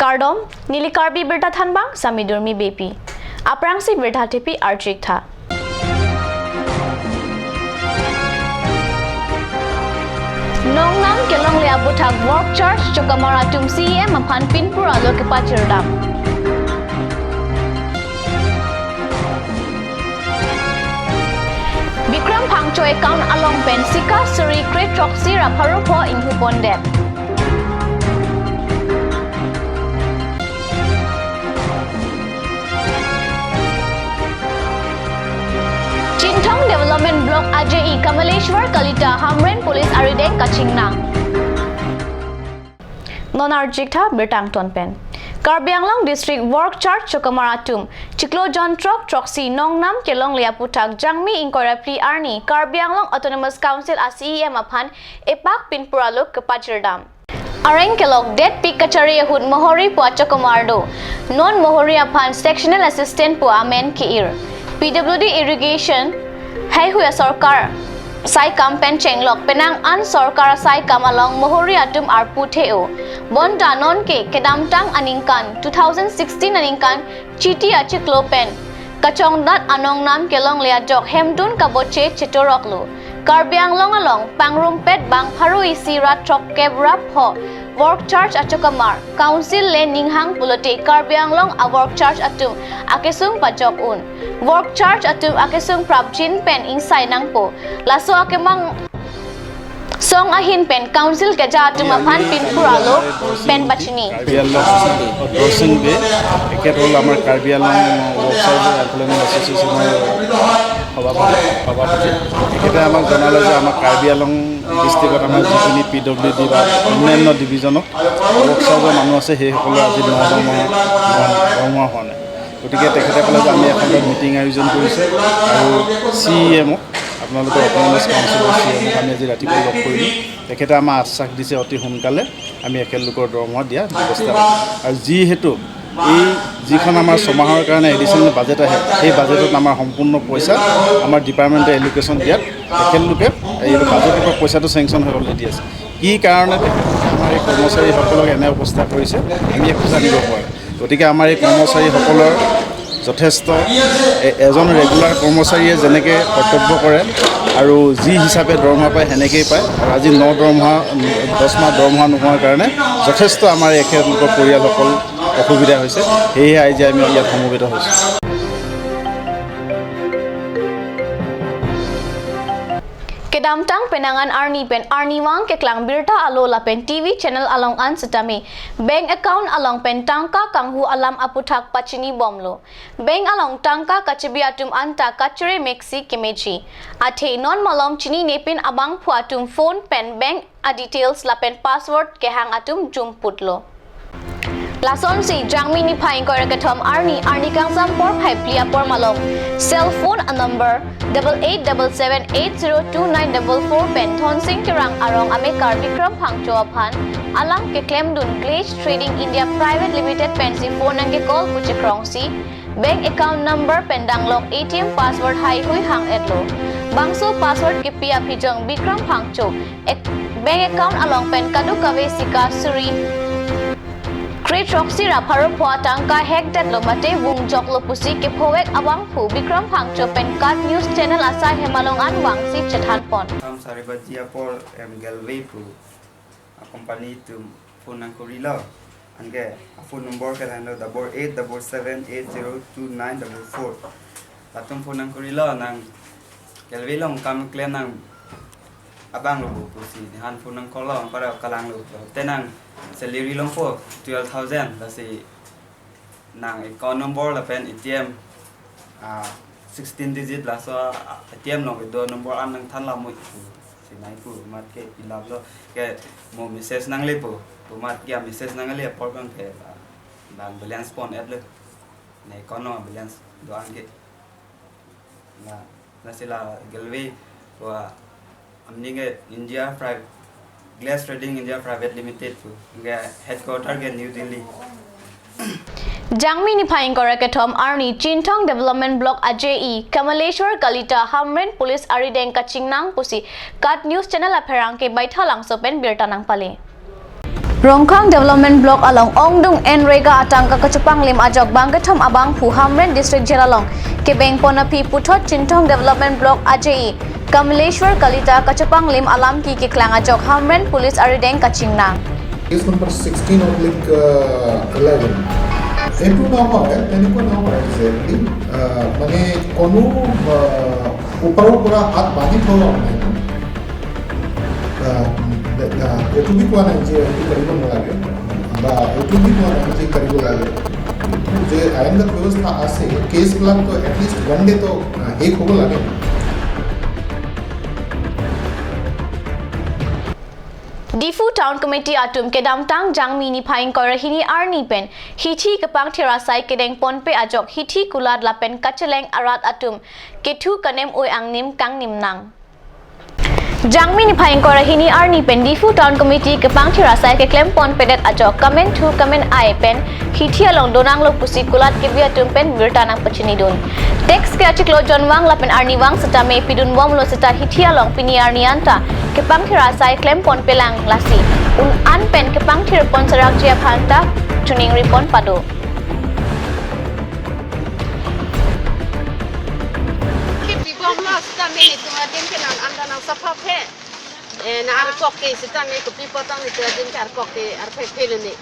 Kardom, nili Karbi berta thanbang samidurmi bepi. Aprang si berta tepi arjik tha. Nong nam kelong le abuthak work charge chokamara tum CM aphan pinpura lo ke pachirdam. Bikram phangcho account along pensika suri crate troxy rapharu pho inhu pondet. Development Block AJE Kamaleshwar Kalita Hamren Police Arideng Kachingnang Non-Arjikta Bertang Tonpen Karbi Anglong District Work Charge Chokamaratum Chiklo John Trok Troxy Nongnam Kelong Liaputak Jangmi Incorrectly Arni Karbi Anglong Autonomous Council ACEM Aphan Epak Pinpuraluk Kapachirdam Areng Kelok Det Pikachari Hud Mohori Pua Chokomardo Non Mohori Aphan Sectional Assistant Pua Amen Kiir PWD Irrigation Hai huya sarkar sai kampen chenglok penang an sarkar sai kamalong mohori atum arpu theo bon danon ke kedamtang aningkan 2016 aningkan chiti achiklopen kachong dat anong nam kelong lea jok hemdun kaboche chetoroklo Karbi Anglong along pangrum pet bang pharu isira trok kebrap ho work charge achokamar council le ninghang pulote Karbi Anglong a work charge atum akesung pajok un work charge atum akesung prabjin pen insai nangpo laso akemang song ahin pen council keja atum aphan pinpuralo pen bachini Karbi be ekerol amar Karbi Anglong work charge employment association সভাপতি একেটা আমাক জনালে যে আমাৰ কাৰ্বি আলং ডিষ্ট্ৰিক্টত আমাৰ যিখিনি PWD বা অন্যান্য ডিভিজনত ওৱৰ্কশ্বপৰ মানুহ আছে সেইসকলৰ আজি দৰমহা হোৱা নাই গতিকে তেখেতে ক'লে যে আমি এখন মিটিং আয়োজন কৰিছোঁ আৰু CEMক আপোনালোকৰ অট'নমাছ কাউন্সিলৰ CEMক আমি আজি ৰাতিপুৱা লগ কৰিলোঁ তেখেতে আমাৰ আশ্বাস দিছে অতি সোনকালে আমি এখেতলোকৰ দৰমহা দিয়া ব্যৱস্থা আৰু যিহেতু এই যিখন আমাৰ ছমাহৰ কাৰণে এডিশ্যনেল বাজেট আহে সেই বাজেটত আমাৰ সম্পূৰ্ণ পইচা আমাৰ ডিপাৰ্টমেণ্টে এলোকেশ্যন দিয়াত তেখেতলোকে এই বাজেটৰ পইচাটো চেংচন হৈ অলৰেডি আছে কি কাৰণে আমাৰ এই কৰ্মচাৰীসকলক এনে অৱস্থা কৰিছে আমি একো জানিব পৰা গতিকে আমাৰ এই কৰ্মচাৰীসকলৰ যথেষ্ট এজন ৰেগুলাৰ কৰ্মচাৰীয়ে যেনেকৈ কৰ্তব্য কৰে আৰু যি হিচাপে দৰমহা পায় সেনেকৈয়ে পায় আৰু আজি 10 মাহ দৰমহা নোহোৱাৰ কাৰণে যথেষ্ট আমাৰ এখেতলোকৰ পৰিয়ালসকল অসুবিধা হৈছে সেয়ে আজি আমি ইয়াত সমবেত হৈছোঁ Kedamtang penangan Arni pen Arni wang ke klang birta alo la pen TV channel along an setami bank account along pen tangka kanghu alam aputhak pachini bomlo bank along tangka kachebi atum anta kachere mexi kemechi athe non malom chini nepin abang phuatum phone pen bank a details la pen password ke hang atum jum putlo Lason si jangmi ni phaing ko rakathom Arni kangsam por phai plia por malom cell phone a number 8877802944 pen thon sing kirang arong ame Bikram phangcho aphan alang ke claim dun Glage Trading India Private Limited pen si phone ang ke call puche krong si bank account number pen danglok ATM password hai hui hang etlo bangso password ke pia phijong Bikram phangcho bank account along pen kadu kave sika suri Crate Roxy Rapharu Pua Tangka Hek Dat Lomate Wung Jok Lopusi Ke Powek Awang Pu Bikram Phangcho Pen Kat News Channel Asai Hemalong An Wang Si Chethan Pon Saribajia por Galway Pu Company to phone ang Kurila Ange phone number ka hando 8877802944 Atong phone ang Kurila nang Galway long kam claim nang abang lo pusi han phone ang kolong para kalang lo tenang salary long po 12,000 kasi nang account number la pen ATM 16 digit la so ATM no do number an nang than la mo si nai pu mat ke ilab lo ke mo message nang le po mat ke message nang le por kan ke bang balance pon app le nei kono balance do an ke na sila Galway wa amni ke India Private Glage Trading India Private Limited headquarter ke New Delhi Jangmi ni phaing ko rakathom Arni Chintong Development Block AJE Kamaleshwar Kalita Hamren Police Arideng Kachingnang pusi Kat News Channel apherang ke baitha langso pen birta nang pale Rongkhang Development Block along Ongdung Enrega Atangka Kachupang Lim Ajok Bangatham Abang Phu Hamren District Jelalong Kebeng Ponapi Puthot Chintong Development Block AJI Kamaleshwar Kalita Kachupang Lim Alam Ki Kiklang Ajok Hamren Police Arideng Kachingnang Case number 16/11 এইটো নহয় এনেকুৱা নহয় exactly মানে কোনো ওপৰৰ পৰা হাত বান্ধি থোৱা নাই এইটো বি কোৱা নাই যে এইটো কৰিব নালাগে বা এইটো বি কোৱা নাই যে কৰিব লাগে যে আইনগত ব্যৱস্থা আছে কেছবিলাক তো এটলিষ্ট ওৱান ডে তো শেষ হ'ব লাগে Difu Town Committee Atum Kedam Tang Jangmi ni Phaing Korahini Arni Pen Hithi Kapang Thirasai Kedeng Ponpe Ajok Hithi Kulad Lapen Kacheleng Arat Atum Kethu Kanem Oi Angnim Kang Nimnang Jangmi ni Phaing Korahini Arni Pen Difu Town Committee Kapang Thirasai ke Klem Ponpedet Ajok Kamen Thu Kamen Ai Pen Hithi Along Donang Lo Pusi Kulat Kebi Atum Pen Virtanang Pachinidun Tex ke Achiklo John Wang Lapen Arni Wang Seta Me Pidun Wom Lo Seta Hithi Along Pini Arnianta Kepang Thirasai Klem Pon Pelang Lasi Un An Pen Kepang Thir Pon Sarak Jia Phanta Tuning Ripon Pado Bom lah kita ni itu ada yang anda nak sapap he. Nak arkok ke kita ni kopi potong itu ada yang arkok ke arpek ke ni.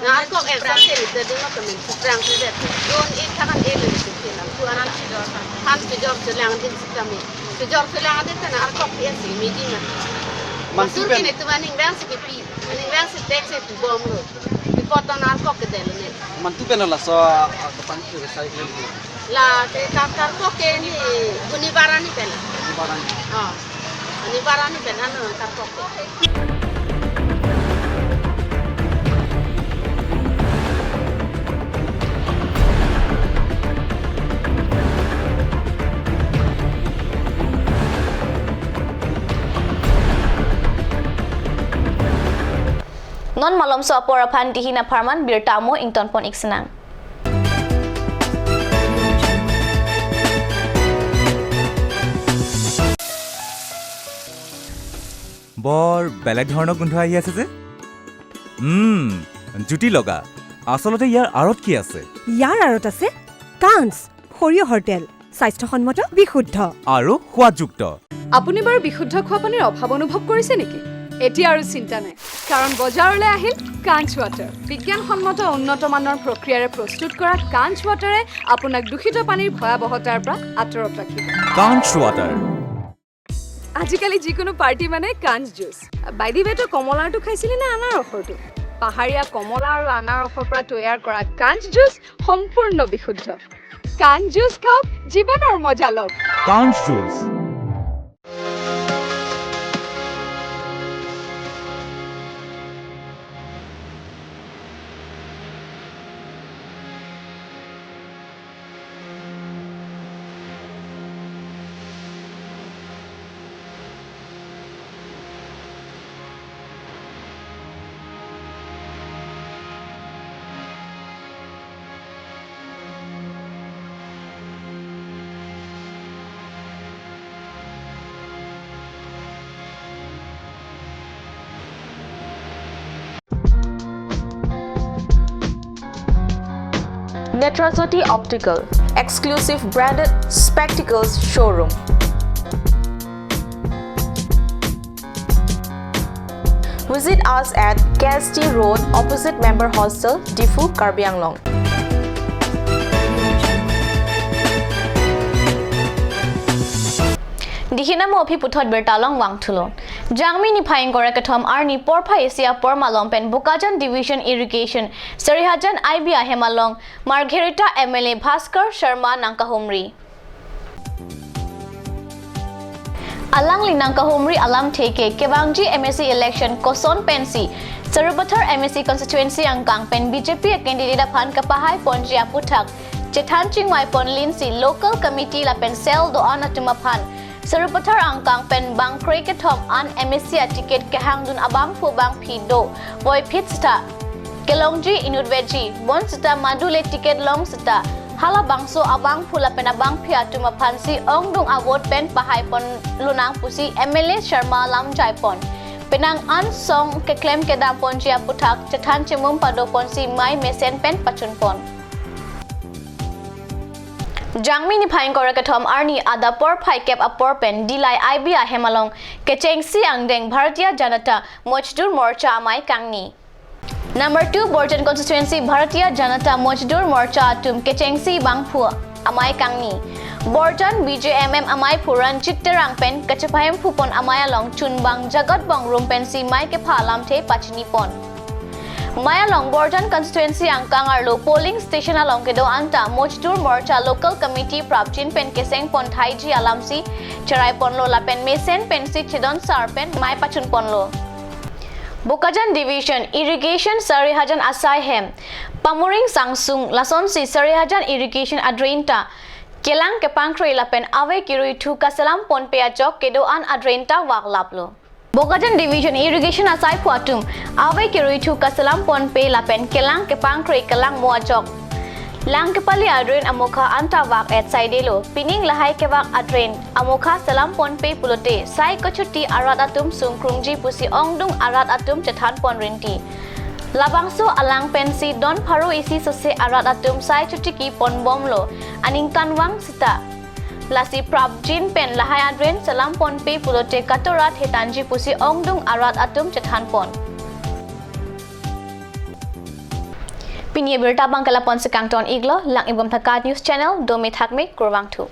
Nak arkok perang ke itu ada yang kami perang ke itu. Don ini kan ele itu kita. Tuan anak kita han kejor selang di kita ni. Kejor selang di kita nak arkok ke si midi na. Masuk ke itu maning bang sekipi. Maning bang setek itu bom lu. Dipotong arkok ke dalam ni. Mantu penala so kapan recycle ni. Lah kakak kok ni Unibaran ni pela. Barang. Oh. Unibaran ni pela no kakak kok. Non malom so aporapan dihina Parman Birtamo Ington Pon Iksenang বৰ বেলেগ ধৰণৰ গোন্ধ আহি আছে যে জুতি লগা আসলতে ইয়াৰ আৰত কি আছে ইয়াৰ আৰত আছে কাঞ্চ সৰিয়হৰ তেল স্বাস্থ্যসন্মত বিশুদ্ধ আৰু সোৱাদযুক্ত আপুনি বাৰু বিশুদ্ধ খোৱা পানীৰ অভাৱ অনুভৱ কৰিছে নেকি এতিয়া আৰু চিন্তা নাই কাৰণ বজাৰলৈ আহিল কাঞ্চ ৱাটাৰ বিজ্ঞানসন্মত উন্নত মানৰ প্ৰক্ৰিয়াৰে প্ৰস্তুত কৰা কাঞ্চ ৱাটাৰে আপোনাক দূষিত পানীৰ ভয়াৱহতাৰ পৰা আঁতৰত ৰাখিব কাঞ্চ ৱাটাৰ আজিকালি যিকোনো পাৰ্টি মানে কাঞ্চ জুচ বাইদিবেটো কমলাৰটো খাইছিলি না আনাৰসৰটো পাহাৰীয়া কমলা আৰু আনাৰসৰ পৰা তৈয়াৰ কৰা কাঞ্চ জুচ সম্পূৰ্ণ বিশুদ্ধ কাঞ্চ জুচ খাওক জীৱনৰ মজা লওক কাঞ্চ juice Netrasati Optical Exclusive Branded Spectacles Showroom Visit us at KST Road opposite Member Hostel, Difu, Karbi Anglong. Dihina mo phi puthot bertalong wangthulon Jangmi ni Phaing Kora Kathom Arni Porpha Asia Pormalong Pen Bukajan Division Irrigation Sarihajan Ibia Hemalong Margherita MLA Bhaskar Sharma Nankahumri Alang Linangkahumri Alam Teke Kebangji MSC Election Koson Pensi Sarubathar MSC Constituency Angkang Pen BJP candidate Phan Kapahai Ponjia Puthak Chethanching Wai Pon Linsi Local Committee La Pen Sel Do Anatuma Phan Sarupathar Angkang Pen Bang Kriketom An MSC Ticket Kahangdun Abang Pu Bang Pido Boy Pitsta Kelongji Inudveji Bon Sita Madule Ticket Long Sita Hala Bangso Abang Pula Pen Abang Pia Tuma Pansi Ongdung Award Pen Pahai Pon Lunang Pusi MLA Sharma Lam Jai Pon penang an song ke klaim ke dam pon jia putak cethan cemum pado pon si mai mesen pen pachun pon Jangmi ni phain kora kathom arni ada por phai kep apor pen dilai ibia hemalong ke chengsi angdeng Bharatiya Janata Mojdur Morcha amai kangni Number 2 Borjan constituency Bharatiya Janata Mojdur Morcha atum ke chengsi bangphu amai kangni Borjan BJMM amai puran chitterang pen kachapayam phupon amai along chunbang jagat bang rumpen si mai ke phalam the pachni pon Maya Long Borjan constituency ang Kangarlo polling station along ke do anta Mojdur Morcha local committee prapchin pen keseng pon thaiji alamsi charai ponlo la pen mesen pen si chidon sar pen mai pachun ponlo Bukajan division irrigation Sarihajan asai hem Pamuring sangsung lason si Sarihajan irrigation adreinta kelang ke pangkroi la pen ave kirui thu kasalam pon pe ajok ke do an adreinta wak laplo Bokajan division irrigation asai puatum ave kirui thu kasalam pon pe lapen kelang ke pangkroi kelang muajok lang ke pali adren amokha anta wak et saidelo pining lahai ke wak adren amokha salam pon pe pulote sai kochuti arat atum sungkrungji pusi ongdung arat atum chethan pon rinti labangso alang pensi don pharu isi sose arat atum sai chutiki pon bomlo aning tanwang sita Lasi prabjin pen lahai adren salam pon pe pulote katorat hetanji pusi ongdung arat atum chethan pon. Pinie berita bang kalapon sekang ton iglo lang ibam thakat news channel domi thakme kurwang thu.